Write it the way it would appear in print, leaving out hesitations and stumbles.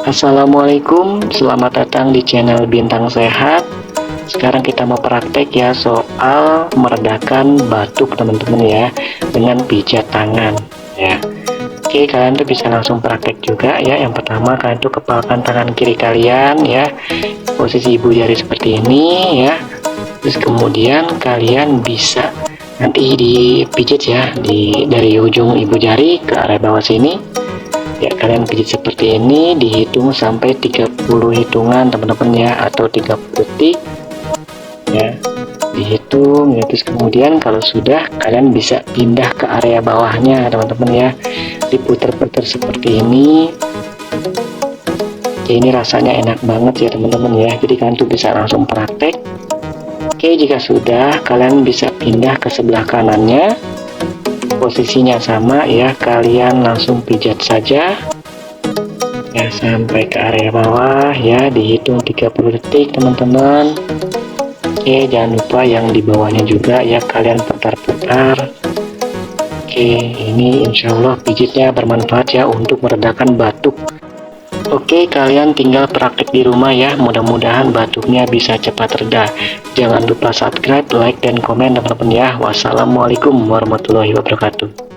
Assalamualaikum, selamat datang di channel Bintang Sehat. Sekarang kita mau praktek ya soal meredakan batuk teman-teman ya, dengan pijat tangan ya. Oke, kalian tuh bisa langsung praktek juga ya. Yang pertama, kalian tuh kepalkan tangan kiri kalian ya, posisi ibu jari seperti ini ya. Terus kemudian kalian bisa nanti dipijit ya, dari ujung ibu jari ke area bawah sini ya. Kalian pijit seperti ini, dihitung sampai 30 hitungan teman-teman ya, atau 30 detik ya, dihitung ya. Terus kemudian kalau sudah, kalian bisa pindah ke area bawahnya teman-teman ya, diputar-putar seperti ini. Oke, ini rasanya enak banget ya teman-teman ya, jadi kalian tuh bisa langsung praktek. Oke, jika sudah, kalian bisa pindah ke sebelah kanannya, posisinya sama ya, kalian langsung pijat saja ya sampai ke area bawah ya, dihitung 30 detik teman-teman. Oke, jangan lupa yang di bawahnya juga ya, kalian putar-putar. Oke, ini insya Allah pijitnya bermanfaat ya untuk meredakan batuk. Oke, kalian tinggal praktik di rumah ya, mudah-mudahan batuknya bisa cepat reda. Jangan lupa subscribe, like, dan komen teman-teman ya. Wassalamualaikum warahmatullahi wabarakatuh.